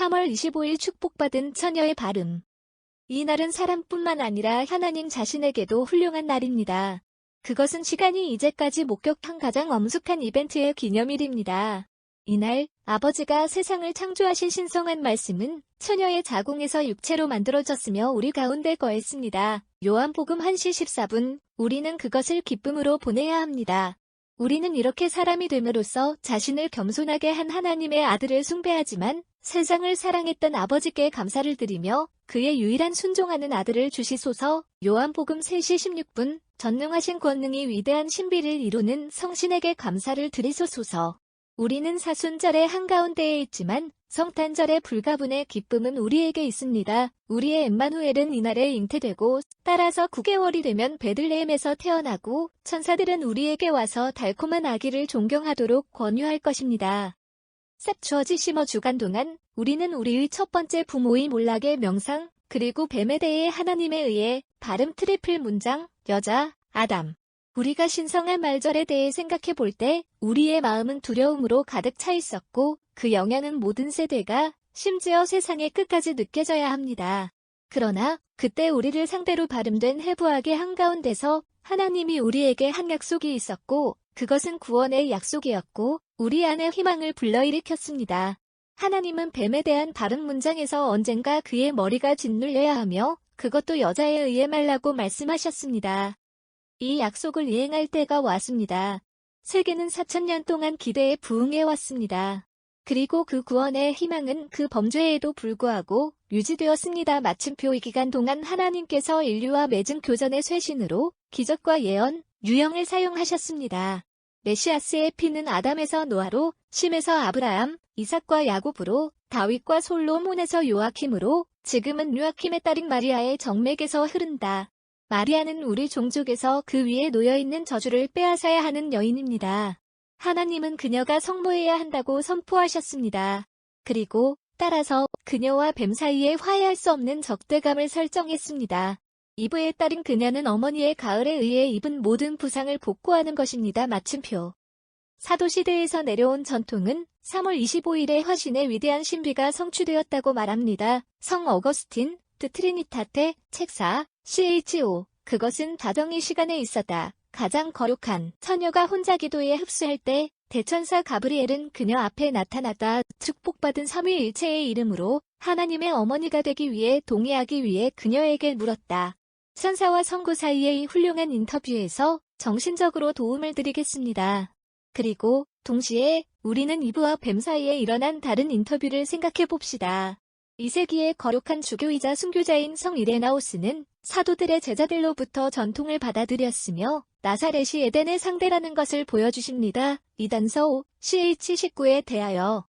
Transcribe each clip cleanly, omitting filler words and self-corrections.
3월 25일 축복받은 처녀의 발음. 이 날은 사람뿐만 아니라 하나님 자신에게도 훌륭한 날입니다. 그것은 시간이 이제까지 목격한 가장 엄숙한 이벤트의 기념일입니다. 이날 아버지가 세상을 창조하신 신성한 말씀은 처녀의 자궁에서 육체로 만들어졌으며 우리 가운데 거했습니다. 요한복음 1시 14분, 우리는 그것을 기쁨으로 보내야 합니다. 우리는 이렇게 사람이 됨으로써 자신을 겸손하게 한 하나님의 아들을 숭배하지만 세상을 사랑했던 아버지께 감사를 드리며 그의 유일한 순종하는 아들을 주시소서. 요한복음 3시 16분, 전능하신 권능이 위대한 신비를 이루는 성신에게 감사를 드리소서. 우리는 사순절의 한가운데에 있지만 성탄절의 불가분의 기쁨은 우리에게 있습니다. 우리의 엠마누엘은 이날에 잉태되고 따라서 9개월이 되면 베들레헴에서 태어나고 천사들은 우리에게 와서 달콤한 아기를 존경하도록 권유할 것입니다. 셉추어지 심어 주간 동안 우리는 우리의 첫 번째 부모의 몰락의 명상 그리고 뱀에 대해 하나님에 의해 발음 트리플 문장 여자 아담 우리가 신성한 말절에 대해 생각해 볼 때 우리의 마음은 두려움으로 가득 차 있었고 그 영향은 모든 세대가 심지어 세상의 끝까지 느껴져야 합니다. 그러나 그때 우리를 상대로 발음된 해부학의 한가운데서 하나님이 우리에게 한 약속이 있었고 그것은 구원의 약속이었고 우리 안에 희망을 불러일으켰습니다. 하나님은 뱀에 대한 발음 문장에서 언젠가 그의 머리가 짓눌려야 하며 그것도 여자에 의해 말라고 말씀하셨습니다. 이 약속을 이행할 때가 왔습니다. 세계는 4000년 동안 기대에 부응해왔습니다. 그리고 그 구원의 희망은 그 범죄에도 불구하고 유지되었습니다. 마침표 이 기간 동안 하나님께서 인류와 맺은 교전의 쇄신으로 기적과 예언, 유형을 사용하셨습니다. 메시아스의 피는 아담에서 노아로, 심에서 아브라함, 이삭과 야곱으로, 다윗과 솔로몬에서 요아킴으로, 지금은 요아킴의 딸인 마리아의 정맥에서 흐른다. 마리아는 우리 종족에서 그 위에 놓여있는 저주를 빼앗아야 하는 여인입니다. 하나님은 그녀가 성모해야 한다고 선포하셨습니다. 그리고 따라서 그녀와 뱀 사이에 화해할 수 없는 적대감을 설정했습니다. 이브의 딸인 그녀는 어머니의 가을에 의해 입은 모든 부상을 복구하는 것입니다. 마침표. 사도시대에서 내려온 전통은 3월 25일에 화신의 위대한 신비가 성취되었다고 말합니다. 성 어거스틴, 드 트리니타테, 책 4, CHO. 그것은 다정의 시간에 있었다. 가장 거룩한 처녀가 혼자 기도에 흡수할 때 대천사 가브리엘은 그녀 앞에 나타났다. 축복받은 삼위일체의 이름으로 하나님의 어머니가 되기 위해 동의하기 위해 그녀에게 물었다. 천사와 성구 사이의 훌륭한 인터뷰에서 정신적으로 도움을 드리겠습니다. 그리고 동시에 우리는 이브와 뱀 사이에 일어난 다른 인터뷰를 생각해 봅시다. 2세기의 거룩한 주교이자 순교자인 성 이레나우스는 사도들의 제자들로부터 전통을 받아들였으며 나사렛이 에덴의 상대라는 것을 보여주십니다. 이단서 CH19에 대하여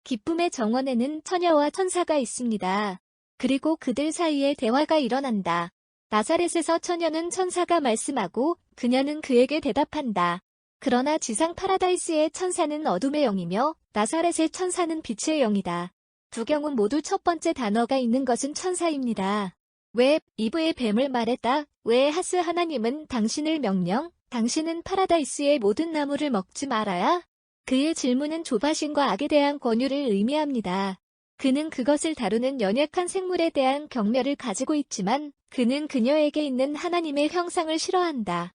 기쁨의 정원에는 처녀와 천사가 있습니다. 그리고 그들 사이에 대화가 일어난다. 나사렛에서 처녀는 천사가 말씀하고 그녀는 그에게 대답한다. 그러나 지상 파라다이스의 천사는 어둠의 영이며 나사렛의 천사는 빛의 영이다. 두 경우 모두 첫 번째 단어가 있는 것은 천사입니다. 왜 이브의 뱀을 말했다? 왜 하스 하나님은 당신을 명령, 당신은 파라다이스의 모든 나무를 먹지 말아야? 그의 질문은 조바심과 악에 대한 권유를 의미합니다. 그는 그것을 다루는 연약한 생물에 대한 경멸을 가지고 있지만 그는 그녀에게 있는 하나님의 형상을 싫어한다.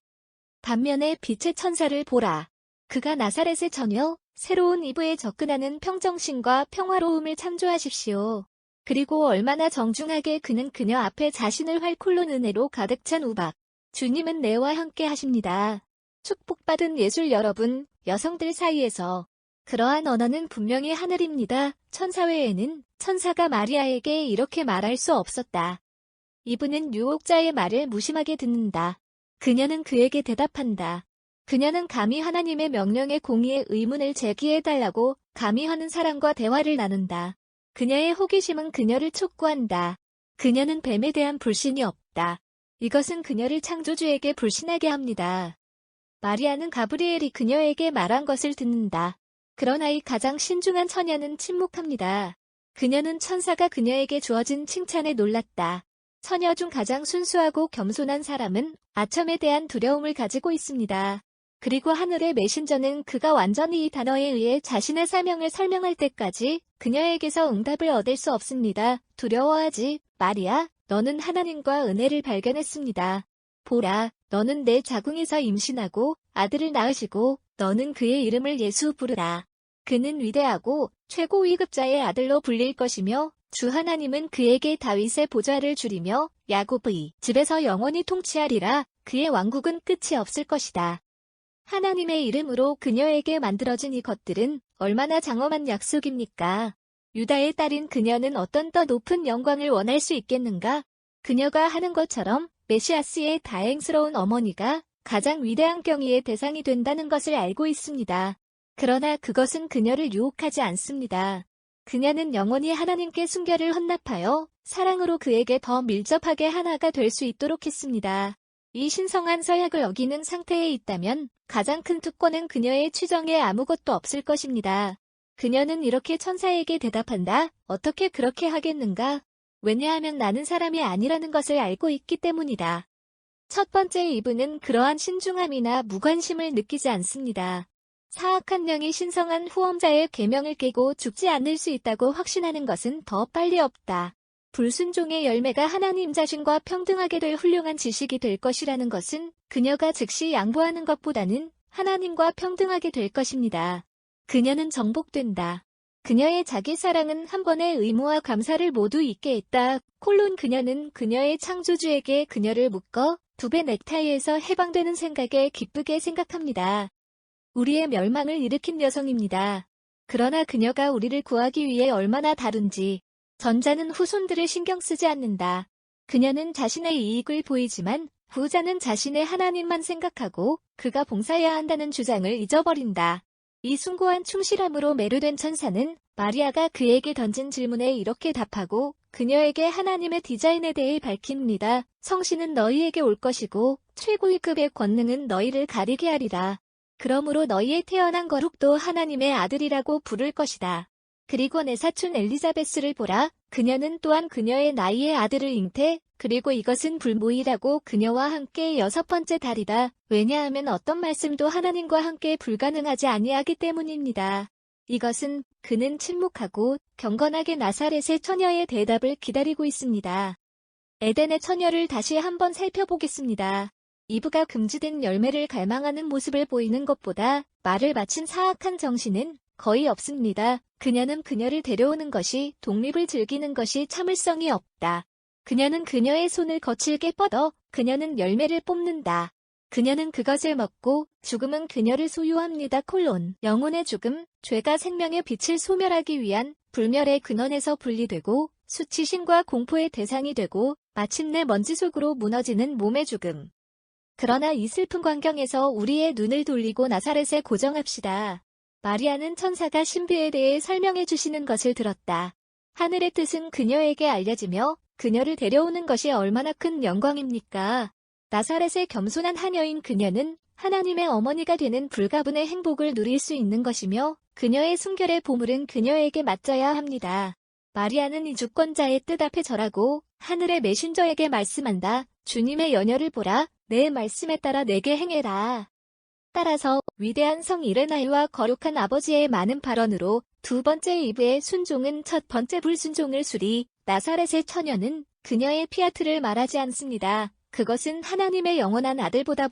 반면에 빛의 천사를 보라. 그가 나사렛의 처녀, 새로운 이브에 접근하는 평정심과 평화로움을 창조하십시오. 그리고 얼마나 정중하게 그는 그녀 앞에 자신을 활콜로 은혜로 가득 찬 우박. 주님은 내와 함께 하십니다. 축복받은 예술 여러분, 여성들 사이에서 그러한 언어는 분명히 하늘입니다. 천사 외에는 천사가 마리아에게 이렇게 말할 수 없었다. 이브는 유혹자의 말을 무심하게 듣는다. 그녀는 그에게 대답한다. 그녀는 감히 하나님의 명령에 공의의 의문을 제기해달라고 감히 하는 사람과 대화를 나눈다. 그녀의 호기심은 그녀를 촉구한다. 그녀는 뱀에 대한 불신이 없다. 이것은 그녀를 창조주에게 불신하게 합니다. 마리아는 가브리엘이 그녀에게 말한 것을 듣는다. 그러나 이 가장 신중한 처녀는 침묵합니다. 그녀는 천사가 그녀에게 주어진 칭찬에 놀랐다. 처녀 중 가장 순수하고 겸손한 사람은 아첨에 대한 두려움을 가지고 있습니다. 그리고 하늘의 메신저는 그가 완전히 이 단어에 의해 자신의 사명을 설명할 때까지 그녀에게서 응답을 얻을 수 없습니다. 두려워하지, 마리아. 너는 하나님과 은혜를 발견했습니다. 보라, 너는 내 자궁에서 임신하고 아들을 낳으시고 너는 그의 이름을 예수 부르라. 그는 위대하고 최고 위급자의 아들로 불릴 것이며 주 하나님은 그에게 다윗의 보좌를 주리며 야곱의 집에서 영원히 통치하리라. 그의 왕국은 끝이 없을 것이다. 하나님의 이름으로 그녀에게 만들어진 이 것들은 얼마나 장엄한 약속입니까? 유다의 딸인 그녀는 어떤 더 높은 영광을 원할 수 있겠는가? 그녀가 하는 것처럼 메시아스의 다행스러운 어머니가 가장 위대한 경의의 대상이 된다는 것을 알고 있습니다. 그러나 그것은 그녀를 유혹하지 않습니다. 그녀는 영원히 하나님께 순결을 헌납하여 사랑으로 그에게 더 밀접하게 하나가 될 수 있도록 했습니다. 이 신성한 서약을 어기는 상태에 있다면 가장 큰 특권은 그녀의 취정에 아무것도 없을 것입니다. 그녀는 이렇게 천사에게 대답한다. 어떻게 그렇게 하겠는가? 왜냐하면 나는 사람이 아니라는 것을 알고 있기 때문이다. 첫 번째 이브는 그러한 신중함이나 무관심을 느끼지 않습니다. 사악한 영이 신성한 후엄자의 계명을 깨고 죽지 않을 수 있다고 확신하는 것은 더 빨리 없다. 불순종의 열매가 하나님 자신과 평등하게 될 훌륭한 지식이 될 것이라는 것은 그녀가 즉시 양보하는 것보다는 하나님과 평등하게 될 것입니다. 그녀는 정복된다. 그녀의 자기 사랑은 한 번의 의무와 감사를 모두 잊게 했다. 그녀는 그녀의 창조주에게 그녀를 묶어 두 배 넥타이에서 해방되는 생각에 기쁘게 생각합니다. 우리의 멸망을 일으킨 여성입니다. 그러나 그녀가 우리를 구하기 위해 얼마나 다른지. 전자는 후손들을 신경 쓰지 않는다. 그녀는 자신의 이익을 보이지만 후자는 자신의 하나님만 생각하고 그가 봉사해야 한다는 주장을 잊어버린다. 이 숭고한 충실함으로 매료된 천사는 마리아가 그에게 던진 질문에 이렇게 답하고 그녀에게 하나님의 디자인에 대해 밝힙니다. 성신은 너희에게 올 것이고 최고의 급의 권능은 너희를 가리게 하리라. 그러므로 너희의 태어난 거룩도 하나님의 아들이라고 부를 것이다. 그리고 내 사촌 엘리자베스를 보라. 그녀는 또한 그녀의 나이의 아들을 잉태. 그리고 이것은 불모이라고 그녀와 함께 6번째 달이다. 왜냐하면 어떤 말씀도 하나님과 함께 불가능하지 아니하기 때문입니다. 이것은 그는 침묵하고 경건하게 나사렛의 처녀의 대답을 기다리고 있습니다. 에덴의 처녀를 다시 한번 살펴보겠습니다. 이브가 금지된 열매를 갈망하는 모습을 보이는 것보다 말을 마친 사악한 정신은 거의 없습니다. 그녀는 그녀를 데려오는 것이 독립을 즐기는 것이 참을성이 없다. 그녀는 그녀의 손을 거칠게 뻗어 그녀는 열매를 뽑는다. 그녀는 그것을 먹고 죽음은 그녀를 소유합니다. 영혼의 죽음, 죄가 생명의 빛을 소멸하기 위한 불멸의 근원에서 분리되고 수치심과 공포의 대상이 되고 마침내 먼지 속으로 무너지는 몸의 죽음. 그러나 이 슬픈 광경에서 우리의 눈을 돌리고 나사렛에 고정합시다. 마리아는 천사가 신비에 대해 설명해 주시는 것을 들었다. 하늘의 뜻은 그녀에게 알려지며 그녀를 데려오는 것이 얼마나 큰 영광입니까? 나사렛의 겸손한 하녀인 그녀는 하나님의 어머니가 되는 불가분의 행복을 누릴 수 있는 것이며 그녀의 순결의 보물은 그녀에게 맡져야 합니다. 마리아는 이 주권자의 뜻 앞에 절하고 하늘의 메신저에게 말씀한다. 주님의 연혈을 보라. 내 말씀에 따라 내게 행해라. 따라서 위대한 성 이레나이와 거룩한 아버지의 많은 발언으로 두 번째 이브의 순종은 첫 번째 불순종을 수리. 나사렛의 처녀는 그녀의 피아트를 말하지 않습니다. 그것은 하나님의 영원한 아들보다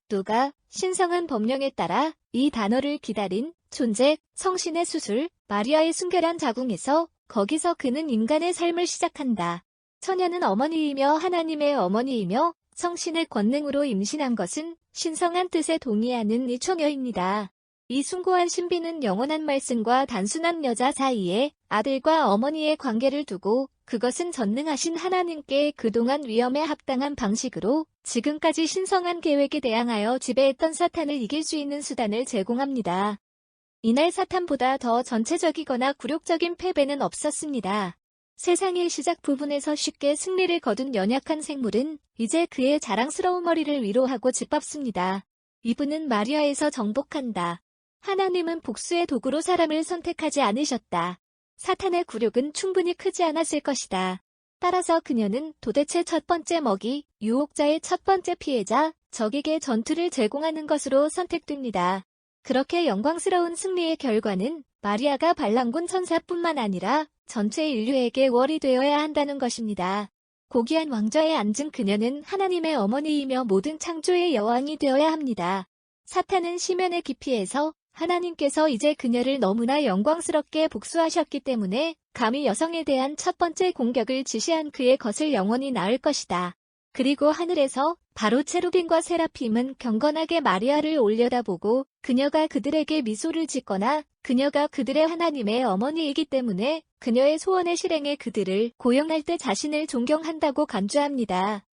누가 신성한 법령에 따라 이 단어를 기다린 존재, 성신의 수술, 마리아의 순결한 자궁에서 거기서 그는 인간의 삶을 시작한다. 처녀는 어머니이며 하나님의 어머니이며 성신의 권능으로 임신한 것은 신성한 뜻에 동의하는 이 처녀입니다. 이 숭고한 신비는 영원한 말씀과 단순한 여자 사이에 아들과 어머니의 관계를 두고 그것은 전능하신 하나님께 그동안 위험에 합당한 방식으로 지금까지 신성한 계획에 대항하여 지배했던 사탄을 이길 수 있는 수단을 제공합니다. 이날 사탄보다 더 전체적이거나 굴욕적인 패배는 없었습니다. 세상의 시작 부분에서 쉽게 승리를 거둔 연약한 생물은 이제 그의 자랑스러운 머리를 위로하고 짓밟습니다. 이브는 마리아에서 정복한다. 하나님은 복수의 도구로 사람을 선택하지 않으셨다. 사탄의 굴욕은 충분히 크지 않았을 것이다. 따라서 그녀는 도대체 첫 번째 먹이, 유혹자의 첫 번째 피해자, 적에게 전투를 제공하는 것으로 선택됩니다. 그렇게 영광스러운 승리의 결과는 마리아가 반란군 천사뿐만 아니라 전체 인류에게 월이 되어야 한다는 것입니다. 고귀한 왕좌에 앉은 그녀는 하나님의 어머니이며 모든 창조의 여왕이 되어야 합니다. 사탄은 심연의 깊이에서 하나님께서 이제 그녀를 너무나 영광스럽게 복수하셨기 때문에 감히 여성에 대한 첫 번째 공격을 지시한 그의 것을 영원히 낳을 것이다. 그리고 하늘에서 바로 체루빈과 세라핌은 경건하게 마리아를 올려다보고 그녀가 그들에게 미소를 짓거나 그녀가 그들의 하나님의 어머니이기 때문에 그녀의 소원의 실행에 그들을 고용할 때 자신을 존경한다고 간주합니다.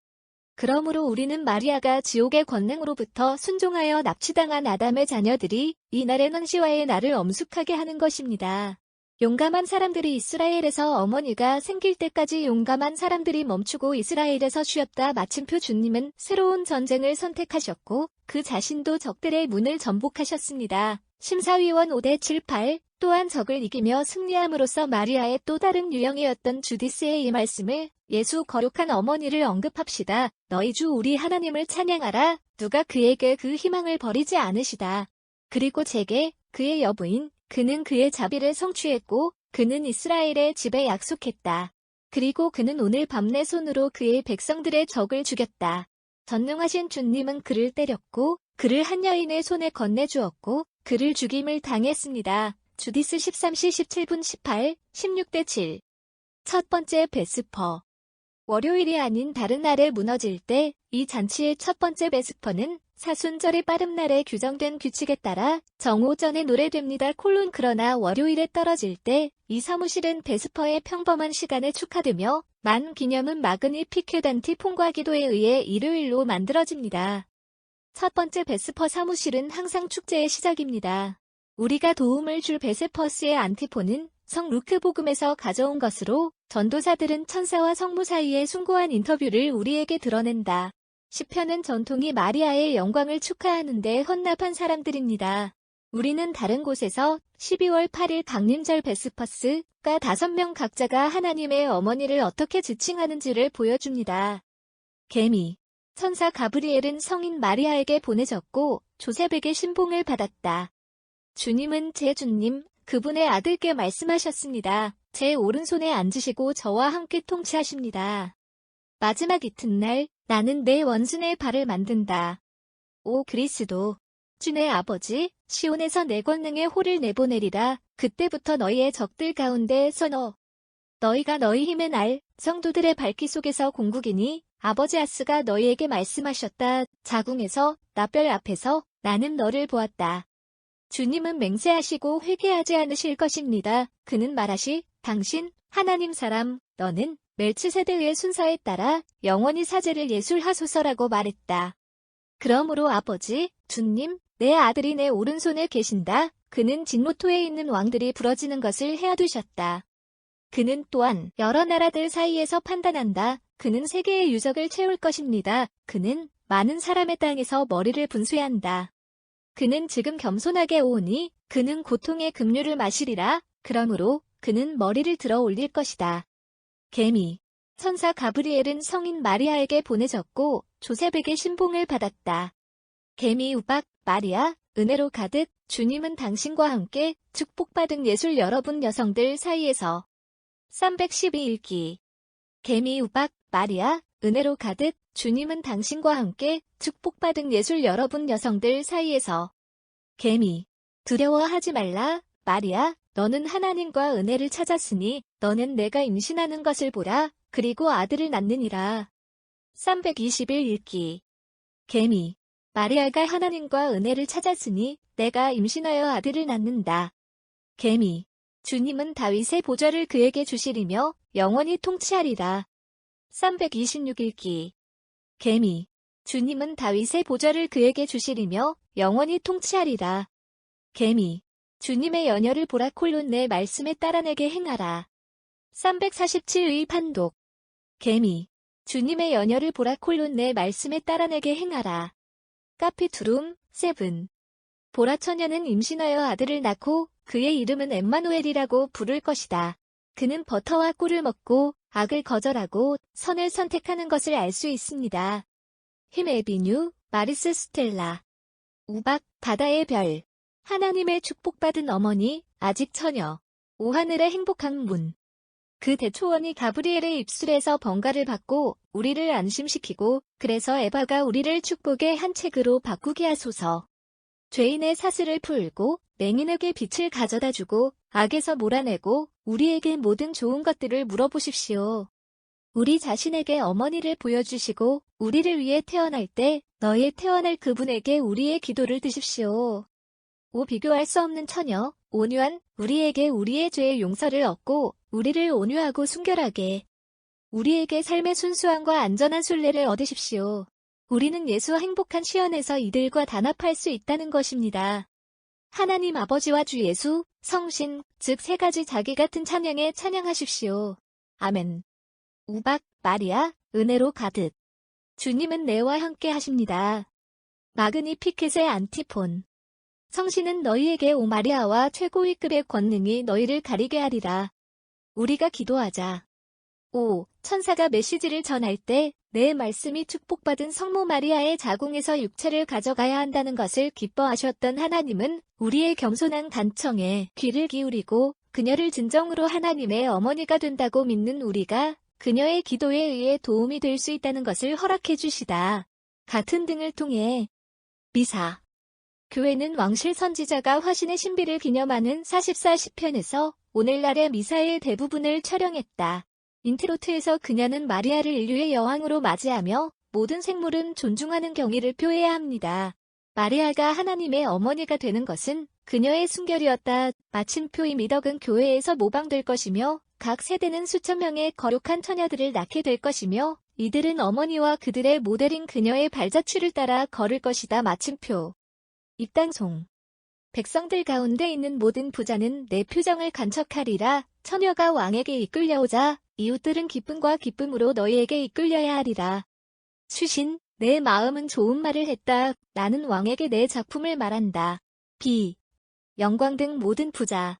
그러므로 우리는 마리아가 지옥의 권능으로부터 순종하여 납치당한 아담의 자녀들이 이날의 난시와의 날을 엄숙하게 하는 것입니다. 용감한 사람들이 이스라엘에서 어머니가 생길 때까지 용감한 사람들이 멈추고 이스라엘에서 쉬었다. 마침표 주님은 새로운 전쟁을 선택하셨고 그 자신도 적들의 문을 전복하셨습니다. 심사위원 5대78 또한 적을 이기며 승리함으로써 마리아의 또 다른 유형이었던 주디스의 이 말씀을 예수 거룩한 어머니를 언급합시다. 너희 주 우리 하나님을 찬양하라. 누가 그에게 그 희망을 버리지 않으시다. 그리고 제게 그의 여부인 그는 그의 자비를 성취했고 그는 이스라엘의 집에 약속했다. 그리고 그는 오늘 밤 내 손으로 그의 백성들의 적을 죽였다. 전능하신 주님은 그를 때렸고 그를 한 여인의 손에 건네주었고 그를 죽임을 당했습니다. 주디스 13시 17분 18, 16대7 첫 번째 베스퍼 월요일이 아닌 다른 날에 무너질 때 이 잔치의 첫 번째 베스퍼는 사순절의 빠른 날에 규정된 규칙에 따라 정오전에 노래됩니다. 그러나 월요일에 떨어질 때 이 사무실은 베스퍼의 평범한 시간에 축하되며 만 기념은 마그니 피큐단티 폰과 기도에 의해 일요일로 만들어집니다. 첫 번째 베스퍼 사무실은 항상 축제의 시작입니다. 우리가 도움을 줄 베세퍼스의 안티폰은 성 루크 복음에서 가져온 것으로 전도사들은 천사와 성모 사이의 숭고한 인터뷰를 우리에게 드러낸다. 시편은 전통이 마리아의 영광을 축하하는데 헌납한 사람들입니다. 우리는 다른 곳에서 12월 8일 강림절 베스퍼스가 5명 각자가 하나님의 어머니를 어떻게 지칭하는지를 보여줍니다. 개미 천사 가브리엘은 성인 마리아에게 보내졌고 조셉에게 신봉을 받았다. 주님은 제 주님, 그분의 아들께 말씀하셨습니다. 제 오른손에 앉으시고 저와 함께 통치하십니다. 마지막 이튿날 나는 내 원수의 발을 만든다. 오 그리스도, 주의 아버지, 시온에서 내 권능의 호를 내보내리라. 그때부터 너희의 적들 가운데서 너희가 너희 힘의 날, 성도들의 발기 속에서 공국이니 아버지 아스가 너희에게 말씀하셨다. 자궁에서 나별 앞에서 나는 너를 보았다. 주님은 맹세하시고 회개하지 않으실 것입니다. 그는 말하시, 당신, 하나님 사람, 너는 멜치세덱의 순서에 따라 영원히 사제를 예술하소서라고 말했다. 그러므로 아버지, 주님, 내 아들이 내 오른손에 계신다. 그는 진모토에 있는 왕들이 부러지는 것을 헤아두셨다. 그는 또한 여러 나라들 사이에서 판단한다. 그는 세계의 유적을 채울 것입니다. 그는 많은 사람의 땅에서 머리를 분쇄한다. 그는 지금 겸손하게 오오니 그는 고통의 급류를 마시리라. 그러므로 그는 머리를 들어 올릴 것이다. 개미 천사 가브리엘은 성인 마리아에게 보내졌고 조셉에게 신봉을 받았다. 개미 우박 마리아 은혜로 가득 주님은 당신과 함께 축복받은 예술 여러분 여성들 사이에서 312일기 개미 우박 마리아 은혜로 가득 주님은 당신과 함께 축복받은 예술 여러분 여성들 사이에서 개미 두려워하지 말라 마리아 너는 하나님과 은혜를 찾았으니 너는 내가 임신하는 것을 보라 그리고 아들을 낳느니라. 321일기 개미 마리아가 하나님과 은혜를 찾았으니 내가 임신하여 아들을 낳는다. 개미 주님은 다윗의 보좌를 그에게 주시리며 영원히 통치하리라. 326일기 개미 주님은 다윗의 보좌를 그에게 주시리며 영원히 통치하리라. 개미 주님의 연혈을 보라 내 말씀에 따라 내게 행하라. 347의 판독 개미 주님의 연혈을 보라 내 말씀에 따라 내게 행하라. 카피투룸 세븐 보라 처녀는 임신하여 아들을 낳고 그의 이름은 엠마누엘이라고 부를 것이다. 그는 버터와 꿀을 먹고 악을 거절하고 선을 선택하는 것을 알 수 있습니다. 힘 에비뉴, 마리스 스텔라. 우박, 바다의 별. 하나님의 축복받은 어머니, 아직 처녀. 오하늘의 행복한 문. 그 대초원이 가브리엘의 입술에서 번가를 받고 우리를 안심시키고 그래서 에바가 우리를 축복의 한 책으로 바꾸게 하소서. 죄인의 사슬을 풀고 맹인에게 빛을 가져다주고 악에서 몰아내고 우리에게 모든 좋은 것들을 물어보십시오. 우리 자신에게 어머니를 보여주시고 우리를 위해 태어날 때 너의 태어날 그분에게 우리의 기도를 드십시오. 비교할 수 없는 처녀, 온유한 우리에게 우리의 죄의 용서를 얻고 우리를 온유하고 순결하게 우리에게 삶의 순수함과 안전한 순례를 얻으십시오. 우리는 예수와 행복한 시연에서 이들과 단합할 수 있다는 것입니다. 하나님 아버지와 주 예수, 성신, 즉 세 가지 자기 같은 찬양에 찬양하십시오. 아멘. 우박, 마리아, 은혜로 가득. 주님은 내와 함께 하십니다. 마그니 피켓의 안티폰. 성신은 너희에게 오 마리아와 최고위급의 권능이 너희를 가리게 하리라. 우리가 기도하자. 천사가 메시지를 전할 때 내 말씀이 축복받은 성모 마리아의 자궁에서 육체를 가져가야 한다는 것을 기뻐하셨던 하나님은 우리의 겸손한 간청에 귀를 기울이고 그녀를 진정으로 하나님의 어머니가 된다고 믿는 우리가 그녀의 기도에 의해 도움이 될 수 있다는 것을 허락해 주시다. 같은 등을 통해 미사. 교회는 왕실 선지자가 화신의 신비를 기념하는 44시편에서 오늘날의 미사의 대부분을 촬영했다. 인트로트에서 그녀는 마리아를 인류의 여왕으로 맞이하며 모든 생물은 존중하는 경의를 표해야 합니다. 마리아가 하나님의 어머니가 되는 것은 그녀의 순결이었다. 마침표 이 미덕은 교회에서 모방될 것이며 각 세대는 수천 명의 거룩한 처녀들을 낳게 될 것이며 이들은 어머니와 그들의 모델인 그녀의 발자취를 따라 걸을 것이다. 마침표. 입당송. 백성들 가운데 있는 모든 부자는 내 표정을 간척하리라. 처녀가 왕에게 이끌려오자 이웃들은 기쁨과 기쁨으로 너희에게 이끌려야 하리라. 수신, 내 마음은 좋은 말을 했다. 나는 왕에게 내 작품을 말한다. 영광 등 모든 부자.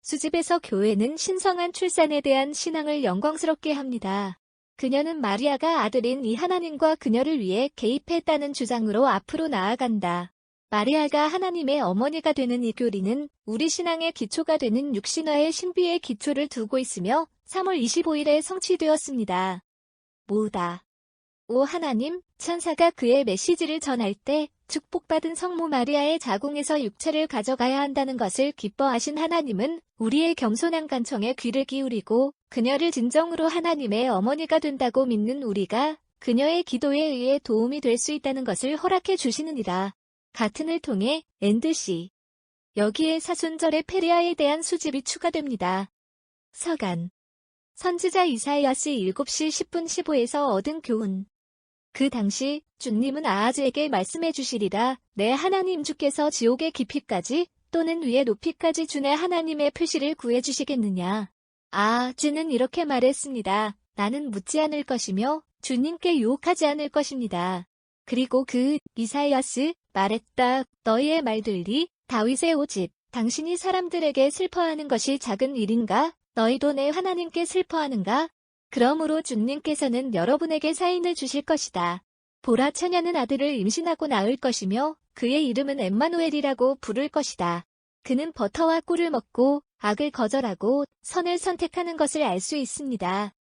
수집에서 교회는 신성한 출산에 대한 신앙을 영광스럽게 합니다. 그녀는 마리아가 아들인 이 하나님과 그녀를 위해 개입했다는 주장으로 앞으로 나아간다. 마리아가 하나님의 어머니가 되는 이 교리는 우리 신앙의 기초가 되는 육신화의 신비의 기초를 두고 있으며 3월 25일에 성취되었습니다. 모으다. 오 하나님, 천사가 그의 메시지를 전할 때 축복받은 성모 마리아의 자궁에서 육체를 가져가야 한다는 것을 기뻐하신 하나님은 우리의 겸손한 간청에 귀를 기울이고 그녀를 진정으로 하나님의 어머니가 된다고 믿는 우리가 그녀의 기도에 의해 도움이 될 수 있다는 것을 허락해 주시느니라. 같은을 통해 엔드시. 여기에 사순절의 페리아에 대한 수집이 추가됩니다. 서간. 선지자 이사야스 7시 10분 15에서 얻은 교훈. 그 당시 주님은 아하즈에게 말씀해 주시리라. 내 하나님 주께서 지옥의 깊이까지 또는 위의 높이까지 주내 하나님의 표시를 구해 주시겠느냐. 아하즈는 이렇게 말했습니다. 나는 묻지 않을 것이며 주님께 유혹하지 않을 것입니다. 그리고 이사야스 말했다. 너희의 말들이 다윗의 오집. 당신이 사람들에게 슬퍼하는 것이 작은 일인가? 너희도 내 하나님께 슬퍼하는가? 그러므로 주님께서는 여러분에게 사인을 주실 것이다. 보라 처녀는 아들을 임신하고 낳을 것이며 그의 이름은 엠마누엘이라고 부를 것이다. 그는 버터와 꿀을 먹고 악을 거절하고 선을 선택하는 것을 알 수 있습니다.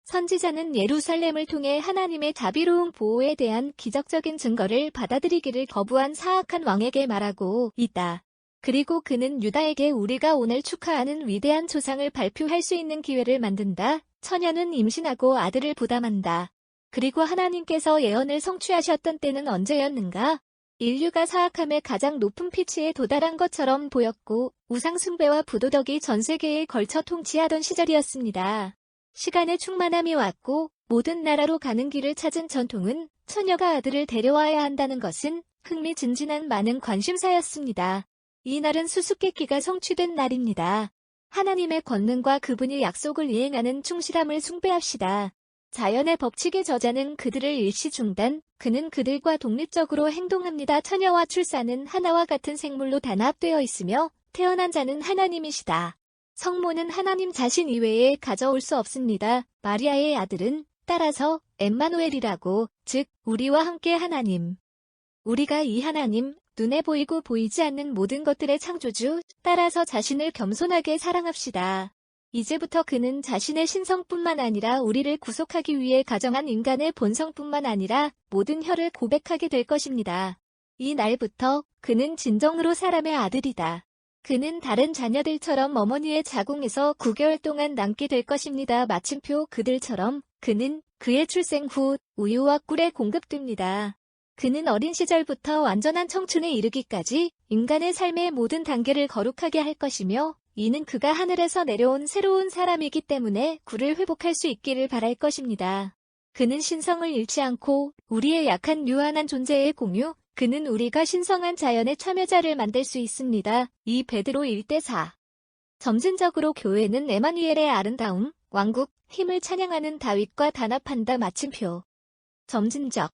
선지자는 예루살렘을 통해 하나님의 자비로운 보호에 대한 기적적인 증거를 받아들이기를 거부한 사악한 왕에게 말하고 있다. 그리고 그는 유다에게 우리가 오늘 축하하는 위대한 조상을 발표할 수 있는 기회를 만든다. 처녀는 임신하고 아들을 부담한다. 그리고 하나님께서 예언을 성취하셨던 때는 언제였는가? 인류가 사악함의 가장 높은 피치에 도달한 것처럼 보였고 우상 숭배와 부도덕이 전 세계에 걸쳐 통치하던 시절이었습니다. 시간의 충만함이 왔고 모든 나라로 가는 길을 찾은 전통은 처녀가 아들을 데려와야 한다는 것은 흥미진진한 많은 관심사였습니다. 이 날은 수수께끼가 성취된 날입니다. 하나님의 권능과 그분이 약속을 이행하는 충실함을 숭배합시다. 자연의 법칙의 저자는 그들을 일시 중단, 그는 그들과 독립적으로 행동합니다. 처녀와 출산은 하나와 같은 생물로 단합되어 있으며 태어난 자는 하나님이시다. 성모는 하나님 자신 이외에 가져올 수 없습니다. 마리아의 아들은 따라서 엠마누엘이라고, 즉 우리와 함께 하나님. 우리가 이 하나님, 눈에 보이고 보이지 않는 모든 것들의 창조주, 따라서 자신을 겸손하게 사랑합시다. 이제부터 그는 자신의 신성뿐만 아니라 우리를 구속하기 위해 가정한 인간의 본성뿐만 아니라 모든 혀를 고백하게 될 것입니다. 이 날부터 그는 진정으로 사람의 아들이다. 그는 다른 자녀들처럼 어머니의 자궁에서 9개월 동안 남게 될 것입니다. 마침표 그들처럼 그는 그의 출생 후 우유와 꿀에 공급됩니다. 그는 어린 시절부터 완전한 청춘에 이르기까지 인간의 삶의 모든 단계를 거룩하게 할 것이며 이는 그가 하늘에서 내려온 새로운 사람이기 때문에 굴을 회복할 수 있기를 바랄 것입니다. 그는 신성을 잃지 않고 우리의 약한 유한한 존재의 공유, 그는 우리가 신성한 자연의 참여자를 만들 수 있습니다. 2 베드로 1:4. 점진적으로 교회는 에마누엘의 아름다움, 왕국, 힘을 찬양하는 다윗과 단합한다. 마침표. 점진적.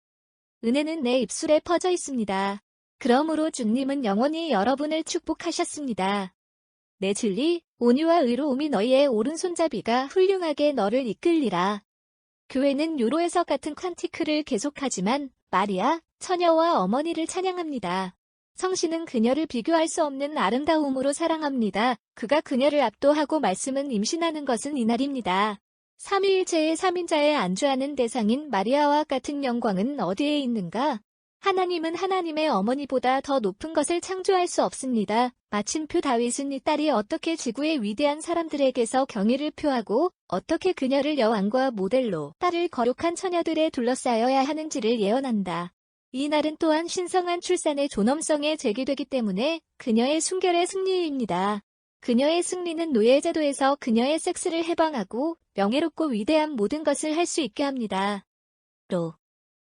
은혜는 내 입술에 퍼져 있습니다. 그러므로 주님은 영원히 여러분을 축복하셨습니다. 내 진리, 온유와 의로움이 너희의 오른손잡이가 훌륭하게 너를 이끌리라. 교회는 요로에서 같은 칸티크를 계속하지만 마리아, 처녀와 어머니를 찬양합니다. 성신은 그녀를 비교할 수 없는 아름다움으로 사랑합니다. 그가 그녀를 압도하고 말씀은 임신하는 것은 이날입니다. 삼위일체의 3인자에 안주하는 대상인 마리아와 같은 영광은 어디에 있는가? 하나님은 하나님의 어머니보다 더 높은 것을 창조할 수 없습니다. 마침표 다윗은 이 딸이 어떻게 지구의 위대한 사람들에게서 경의를 표하고 어떻게 그녀를 여왕과 모델로 딸을 거룩한 처녀들에 둘러싸여야 하는지를 예언한다. 이 날은 또한 신성한 출산의 존엄성에 제기되기 때문에 그녀의 순결의 승리입니다. 그녀의 승리는 노예제도에서 그녀의 섹스를 해방하고 명예롭고 위대한 모든 것을 할 수 있게 합니다.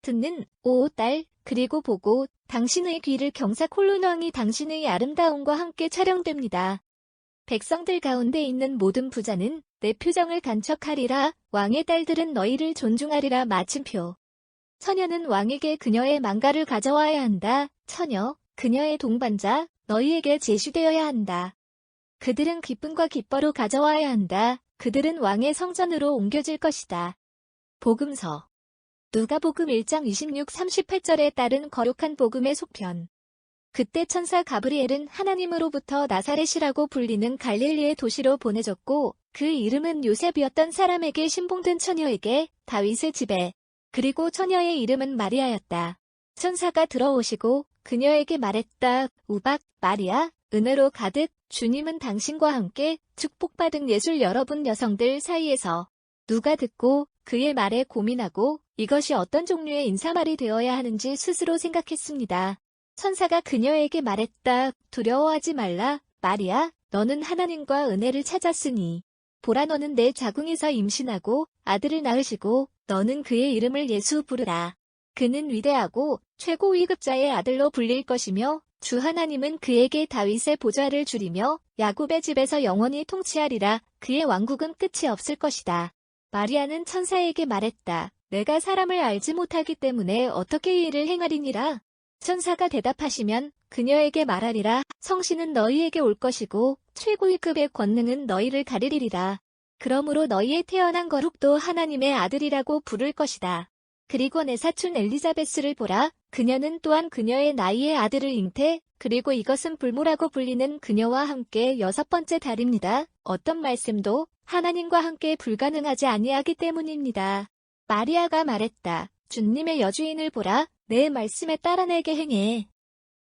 듣는 오 딸 그리고 보고 당신의 귀를 경사 콜론 왕이 당신의 아름다움과 함께 촬영됩니다. 백성들 가운데 있는 모든 부자는 내 표정을 간척하리라. 왕의 딸들은 너희를 존중하리라. 마침표. 처녀는 왕에게 그녀의 망가를 가져와야 한다. 처녀, 그녀의 동반자, 너희에게 제시되어야 한다. 그들은 기쁨과 기뻐로 가져와야 한다. 그들은 왕의 성전으로 옮겨질 것이다. 복음서. 누가복음 1장 26-38절에 따른 거룩한 복음의 속편. 그때 천사 가브리엘은 하나님으로부터 나사렛이라고 불리는 갈릴리의 도시로 보내졌고 그 이름은 요셉이었던 사람에게 신봉된 처녀에게 다윗의 집에 그리고 처녀의 이름은 마리아였다. 천사가 들어오시고 그녀에게 말했다. 우박 마리아 은혜로 가득 주님은 당신과 함께 축복받은 예술 여러분 여성들 사이에서 누가 듣고 그의 말에 고민하고 이것이 어떤 종류의 인사말이 되어야 하는지 스스로 생각했습니다. 천사가 그녀에게 말했다. 두려워하지 말라. 마리아, 너는 하나님과 은혜를 찾았으니 보라 너는 내 자궁에서 임신하고 아들을 낳으시고 너는 그의 이름을 예수 부르라. 그는 위대하고 최고 위급자의 아들로 불릴 것이며 주 하나님은 그에게 다윗의 보좌를 주리며 야곱의 집에서 영원히 통치하리라. 그의 왕국은 끝이 없을 것이다. 마리아는 천사에게 말했다. 내가 사람을 알지 못하기 때문에 어떻게 이 일을 행하리니라. 천사가 대답하시면 그녀에게 말하리라. 성신은 너희에게 올 것이고 최고의 급의 권능은 너희를 가리리라. 그러므로 너희의 태어난 거룩도 하나님의 아들이라고 부를 것이다. 그리고 내 사촌 엘리자베스를 보라. 그녀는 또한 그녀의 나이의 아들을 잉태, 그리고 이것은 불모라고 불리는 그녀와 함께 6번째 달입니다. 어떤 말씀도 하나님과 함께 불가능하지 아니하기 때문입니다. 마리아가 말했다. 주님의 여주인을 보라. 내 말씀에 따라 내게 행해.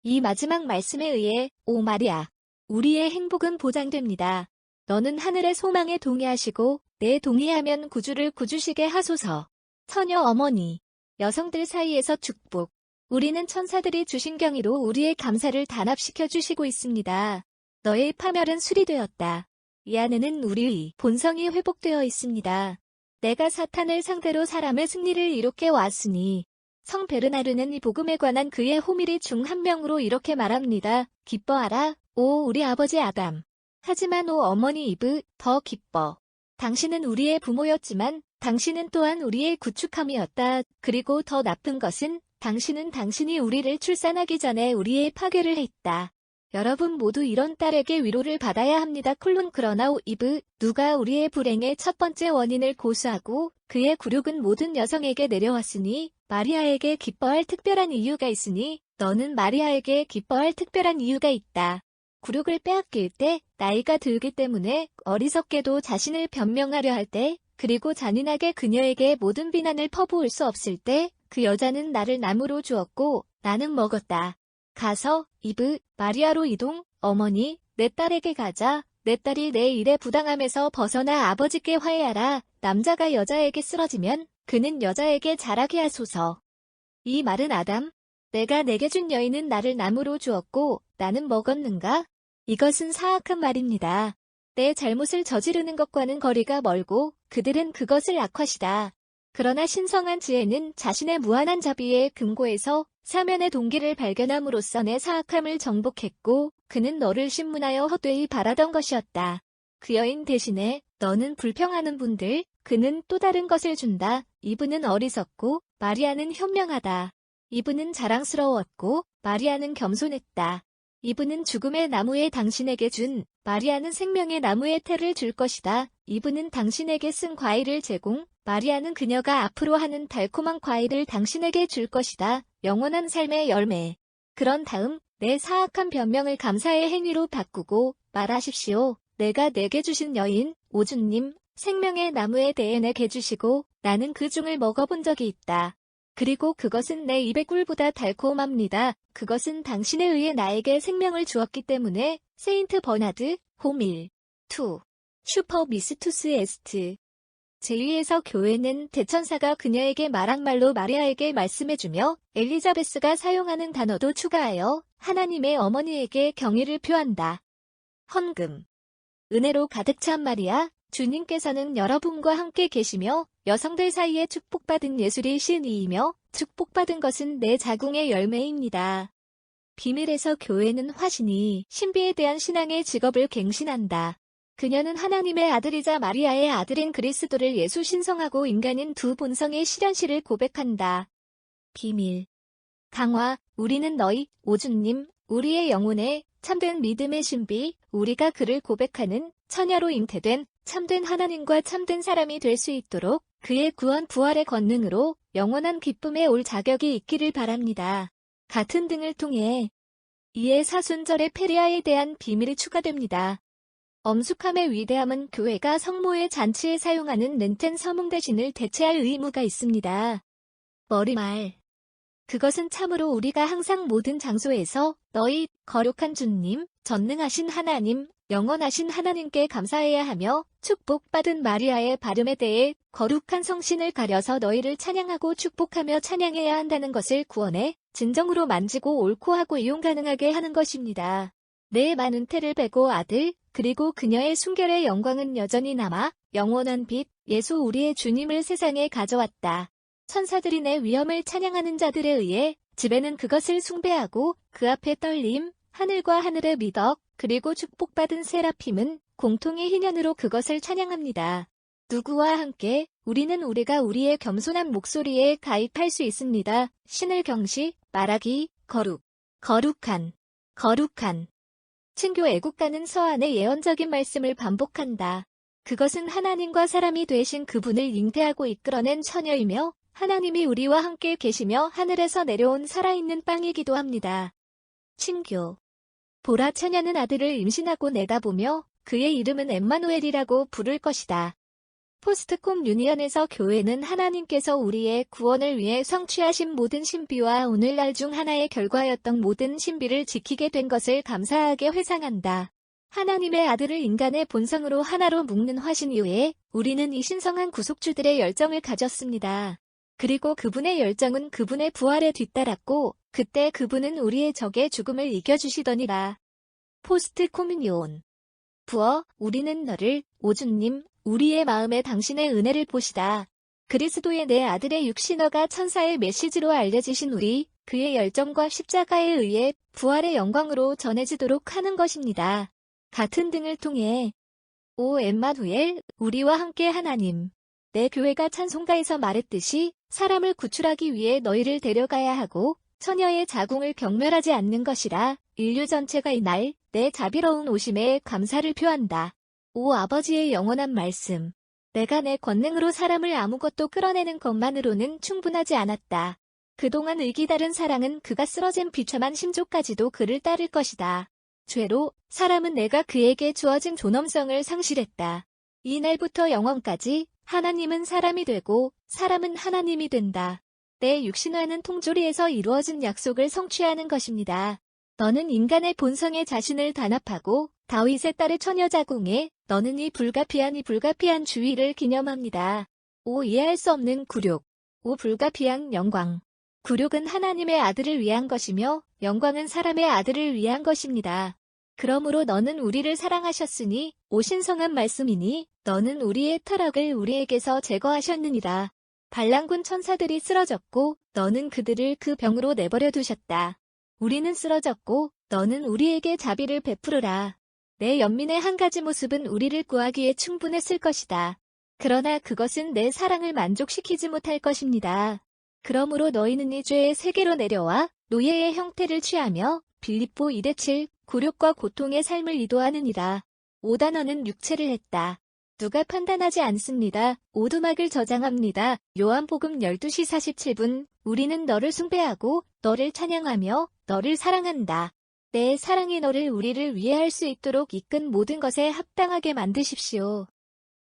이 마지막 말씀에 의해 오 마리아, 우리의 행복은 보장됩니다. 너는 하늘의 소망에 동의하시고 내 동의하면 구주를 구주시게 하소서. 처녀 어머니, 여성들 사이에서 축복. 우리는 천사들이 주신 경의로 우리의 감사를 단합시켜 주시고 있습니다. 너의 파멸은 수리되었다. 이 안에는 우리의 본성이 회복되어 있습니다. 내가 사탄을 상대로 사람의 승리를 이롭게 왔으니 성 베르나르는 이 복음에 관한 그의 호미리 중 한 명으로 이렇게 말합니다. 기뻐하라, 오 우리 아버지 아담. 하지만 오 어머니 이브, 더 기뻐. 당신은 우리의 부모였지만 당신은 또한 우리의 구축함이었다. 그리고 더 나쁜 것은 당신이 우리를 출산하기 전에 우리의 파괴를 했다. 여러분 모두 이런 딸에게 위로를 받아야 합니다. 그러나 이브, 누가 우리의 불행의 첫 번째 원인을 고수하고 그의 굴욕은 모든 여성에게 내려왔으니 마리아에게 기뻐할 특별한 이유가 있으니 너는 마리아에게 기뻐할 특별한 이유가 있다. 굴욕을 빼앗길 때, 나이가 들기 때문에 어리석게도 자신을 변명하려 할 때, 그리고 잔인하게 그녀에게 모든 비난을 퍼부을 수 없을 때, 그 여자는 나를 나무로 주었고 나는 먹었다. 가서 이브, 마리아로 이동. 어머니, 내 딸에게 가자. 내 딸이 내 일의 부당함에서 벗어나 아버지께 화해하라. 남자가 여자에게 쓰러지면 그는 여자에게 자라게 하소서. 이 말은 아담, 내가 내게 준 여인은 나를 나무로 주었고 나는 먹었는가? 이것은 사악한 말입니다. 내 잘못을 저지르는 것과는 거리가 멀고 그들은 그것을 악화시다. 그러나 신성한 지혜는 자신의 무한한 자비의 근거에서 사면의 동기를 발견함으로써 내 사악함을 정복했고 그는 너를 신문하여 헛되이 바라던 것이었다. 그 여인 대신에 너는 불평하는 분들, 그는 또 다른 것을 준다. 이브는 어리석고 마리아는 현명하다. 이브는 자랑스러웠고 마리아는 겸손했다. 이브는 죽음의 나무에 당신에게 준, 마리아는 생명의 나무에 태를 줄 것이다. 이브는 당신에게 쓴 과일을 제공, 마리아는 그녀가 앞으로 하는 달콤한 과일을 당신에게 줄 것이다. 영원한 삶의 열매. 그런 다음 내 사악한 변명을 감사의 행위로 바꾸고 말하십시오. 내가 내게 주신 여인, 오주님, 생명의 나무에 대해 내게 주시고 나는 그 중을 먹어본 적이 있다. 그리고 그것은 내 입의 꿀보다 달콤합니다. 그것은 당신에 의해 나에게 생명을 주었기 때문에. 세인트 버나드, 홈1, 2, 슈퍼 미스투스 에스트. 제2에서 교회는 대천사가 그녀에게 말한 말로 마리아에게 말씀해주며 엘리자베스가 사용하는 단어도 추가하여 하나님의 어머니에게 경의를 표한다. 헌금. 은혜로 가득 찬 마리아, 주님께서는 여러분과 함께 계시며 여성들 사이에 축복받은 예술이 신이이며 축복받은 것은 내 자궁의 열매입니다. 비밀에서 교회는 화신이 신비에 대한 신앙의 직업을 갱신한다. 그녀는 하나님의 아들이자 마리아의 아들인 그리스도를 예수 신성하고 인간인 두 본성의 실현시를 고백한다. 비밀. 강화. 우리는 너희, 오주님, 우리의 영혼의 참된 믿음의 신비, 우리가 그를 고백하는 처녀로 잉태된 참된 하나님과 참된 사람이 될 수 있도록 그의 구원 부활의 권능으로 영원한 기쁨에 올 자격이 있기를 바랍니다. 같은 등을 통해 이에 사순절의 페리아에 대한 비밀이 추가됩니다. 엄숙함의 위대함은 교회가 성모의 잔치에 사용하는 렌텐 서문 대신을 대체할 의무가 있습니다. 머리말. 그것은 참으로 우리가 항상 모든 장소에서 너희 거룩한 주님, 전능하신 하나님, 영원하신 하나님께 감사해야 하며 축복받은 마리아의 발음에 대해 거룩한 성신을 가려서 너희를 찬양하고 축복하며 찬양해야 한다는 것을 구원에 진정으로 만지고 옳고 하고 이용 가능하게 하는 것입니다. 내 많은 태를 베고 아들, 그리고 그녀의 순결의 영광은 여전히 남아 영원한 빛, 예수 우리의 주님을 세상에 가져왔다. 천사들이 내 위엄을 찬양하는 자들에 의해 집에는 그것을 숭배하고 그 앞에 떨림, 하늘과 하늘의 미덕, 그리고 축복받은 세라핌은 공통의 희년으로 그것을 찬양합니다. 누구와 함께 우리가 우리의 겸손한 목소리에 가입할 수 있습니다. 신을 경시, 말하기, 거룩한. 친교 애국가는 서한의 예언적인 말씀을 반복한다. 그것은 하나님과 사람이 되신 그분을 잉태하고 이끌어낸 처녀이며 하나님이 우리와 함께 계시며 하늘에서 내려온 살아있는 빵이기도 합니다. 친교. 보라, 처녀는 아들을 임신하고 내다보며 그의 이름은 엠마누엘이라고 부를 것이다. 포스트콤 유니언에서 교회는 하나님께서 우리의 구원을 위해 성취하신 모든 신비와 오늘날 중 하나의 결과였던 모든 신비를 지키게 된 것을 감사하게 회상한다. 하나님의 아들을 인간의 본성으로 하나로 묶는 화신 이후에 우리는 이 신성한 구속주들의 열정을 가졌습니다. 그리고 그분의 열정은 그분의 부활에 뒤따랐고 그때 그분은 우리의 적의 죽음을 이겨주시더니라. 포스트 코미니온. 부어, 우리는 너를, 오주님, 우리의 마음에 당신의 은혜를 보시다. 그리스도의 내 아들의 육신어가 천사의 메시지로 알려지신 우리, 그의 열정과 십자가에 의해 부활의 영광으로 전해지도록 하는 것입니다. 같은 등을 통해 오 엠마누엘, 우리와 함께 하나님. 내 교회가 찬송가에서 말했듯이 사람을 구출하기 위해 너희를 데려가야 하고 처녀의 자궁을 경멸하지 않는 것이라 인류 전체가 이날 내 자비로운 오심에 감사를 표한다. 오 아버지의 영원한 말씀. 내가 내 권능으로 사람을 아무것도 끌어내는 것만으로는 충분하지 않았다. 그동안 의기다른 사랑은 그가 쓰러진 비참한 심조까지도 그를 따를 것이다. 죄로 사람은 내가 그에게 주어진 존엄성을 상실했다. 이날부터 영원까지 하나님은 사람이 되고 사람은 하나님이 된다. 내 육신화는 통조리에서 이루어진 약속을 성취하는 것입니다. 너는 인간의 본성에 자신을 단합하고 다윗의 딸의 처녀 자궁에 너는 이 불가피한 주의를 기념합니다. 오 이해할 수 없는 굴욕. 오 불가피한 영광. 굴욕은 하나님의 아들을 위한 것이며 영광은 사람의 아들을 위한 것입니다. 그러므로 너는 우리를 사랑하셨으니 오 신성한 말씀이니 너는 우리의 타락을 우리에게서 제거하셨느니라. 반란군 천사들이 쓰러졌고 너는 그들을 그 병으로 내버려 두셨다. 우리는 쓰러졌고 너는 우리에게 자비를 베풀으라. 내 연민의 한 가지 모습은 우리를 구하기에 충분했을 것이다. 그러나 그것은 내 사랑을 만족시키지 못할 것입니다. 그러므로 너희는 이 죄의 세계로 내려와 노예의 형태를 취하며 빌립보 2:7 굴욕과 고통의 삶을 이도하느니라. 오단어는 육체를 했다. 누가 판단하지 않습니다. 오두막을 저장합니다. 요한복음 12시 47분 우리는 너를 숭배하고 너를 찬양하며 너를 사랑한다. 내 사랑이 너를 우리를 위해 할 수 있도록 이끈 모든 것에 합당하게 만드십시오.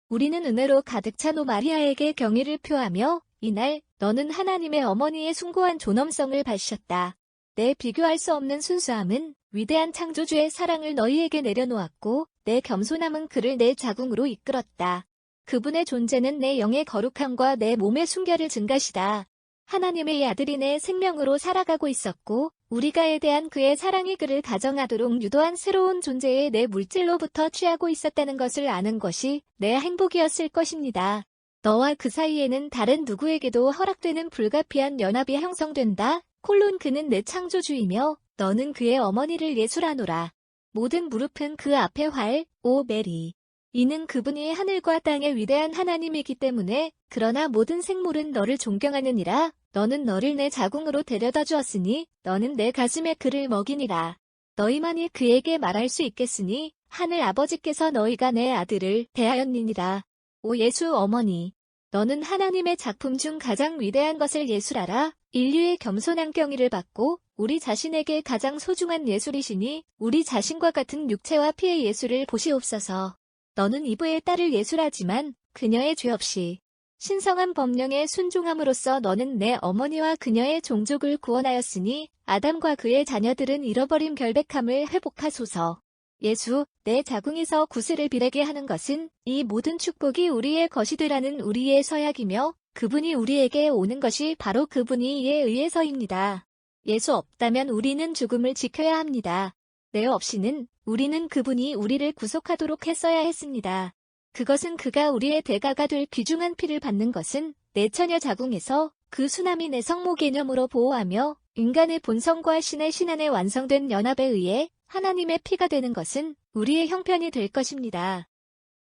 우리는 은혜로 가득 찬 오 마리아에게 경의를 표하며 이날 너는 하나님의 어머니의 숭고한 존엄성을 밝히셨다. 내 비교할 수 없는 순수함은 위대한 창조주의 사랑을 너희에게 내려놓았고 내 겸손함은 그를 내 자궁으로 이끌었다. 그분의 존재는 내 영의 거룩함과 내 몸의 순결을 증가시다. 하나님의 아들이 내 생명으로 살아가고 있었고 우리가에 대한 그의 사랑이 그를 가정하도록 유도한 새로운 존재의 내 물질로부터 취하고 있었다는 것을 아는 것이 내 행복이었을 것입니다. 너와 그 사이에는 다른 누구에게도 허락되는 불가피한 연합이 형성된다. 콜론 그는 내 창조주이며 너는 그의 어머니를 예술하노라. 모든 무릎은 그 앞에 활, 오 메리. 이는 그분이 하늘과 땅의 위대한 하나님이기 때문에 그러나 모든 생물은 너를 존경하느니라. 너는 너를 내 자궁으로 데려다 주었으니 너는 내 가슴에 그를 먹이니라. 너희만이 그에게 말할 수 있겠으니 하늘 아버지께서 너희가 내 아들을 대하였느니라. 오 예수 어머니. 너는 하나님의 작품 중 가장 위대한 것을 예술하라. 인류의 겸손한 경의를 받고 우리 자신에게 가장 소중한 예술이시니 우리 자신과 같은 육체와 피의 예술을 보시옵소서. 너는 이브의 딸을 예술하지만 그녀의 죄 없이 신성한 법령에 순종함으로써 너는 내 어머니와 그녀의 종족을 구원하였으니 아담과 그의 자녀들은 잃어버린 결백함을 회복하소서. 예수, 내 자궁에서 구슬을 비래게 하는 것은 이 모든 축복이 우리의 것이 되라는 우리의 서약이며 그분이 우리에게 오는 것이 바로 그분이 이에 의해서입니다. 예수 없다면 우리는 죽음을 지켜야 합니다. 내 없이는 우리는 그분이 우리를 구속하도록 했어야 했습니다. 그것은 그가 우리의 대가가 될 귀중한 피를 받는 것은 내 처녀 자궁에서 그 수남이 내 성모 개념으로 보호하며 인간의 본성과 신의 신안에 완성된 연합에 의해 하나님의 피가 되는 것은 우리의 형편이 될 것입니다.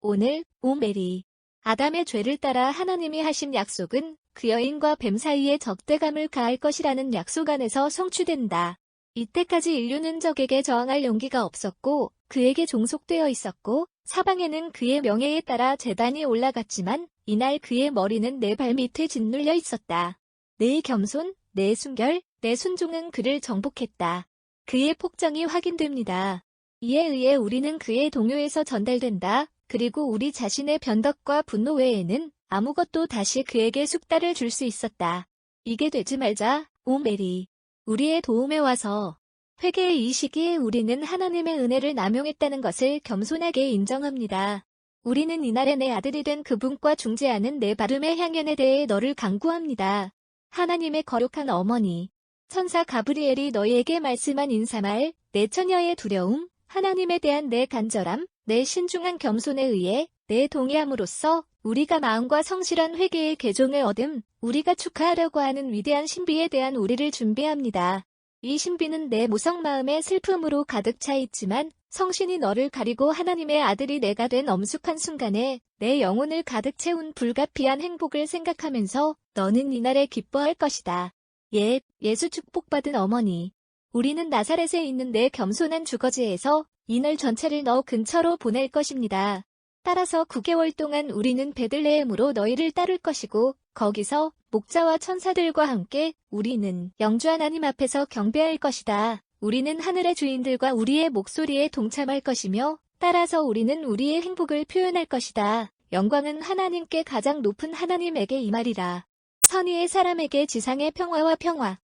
오늘 오 메리. 아담의 죄를 따라 하나님이 하신 약속은 그 여인과 뱀 사이에 적대감을 가할 것이라는 약속 안에서 성취된다. 이때까지 인류는 적에게 저항할 용기가 없었고 그에게 종속되어 있었고 사방에는 그의 명예에 따라 제단이 올라갔지만 이날 그의 머리는 내 발밑에 짓눌려 있었다. 내 겸손, 내 순결, 내 순종은 그를 정복했다. 그의 폭정이 확인됩니다. 이에 의해 우리는 그의 동요에서 전달된다. 그리고 우리 자신의 변덕과 분노 외에는 아무것도 다시 그에게 숙달을 줄 수 있었다. 이게 되지 말자, 오 메리. 우리의 도움에 와서 회개의 이 시기에 우리는 하나님의 은혜를 남용했다는 것을 겸손하게 인정합니다. 우리는 이날에 내 아들이 된 그분과 중재하는 내 발음의 향연에 대해 너를 간구합니다. 하나님의 거룩한 어머니. 천사 가브리엘이 너희에게 말씀한 인사말, 내 처녀의 두려움, 하나님에 대한 내 간절함, 내 신중한 겸손에 의해 내 동의함으로써 우리가 마음과 성실한 회개의 개종을 얻음, 우리가 축하하려고 하는 위대한 신비에 대한 우리를 준비합니다. 이 신비는 내 모성 마음의 슬픔으로 가득 차 있지만 성신이 너를 가리고 하나님의 아들이 내가 된 엄숙한 순간에 내 영혼을 가득 채운 불가피한 행복을 생각하면서 너는 이날에 기뻐할 것이다. 예, 예수 축복받은 어머니. 우리는 나사렛에 있는 내 겸손한 주거지에서 이날 전체를 너 근처로 보낼 것입니다. 따라서 9개월 동안 우리는 베들레헴으로 너희를 따를 것이고 거기서 목자와 천사들과 함께 우리는 영주 하나님 앞에서 경배할 것이다. 우리는 하늘의 주인들과 우리의 목소리에 동참할 것이며 따라서 우리는 우리의 행복을 표현할 것이다. 영광은 하나님께 가장 높은 하나님에게 임하리라. 선의의 사람에게 지상의 평화와 평화.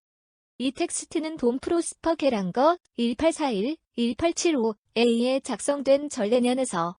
이 텍스트는 돈 프로스퍼 게란거 1841-1875A에 작성된 전래년에서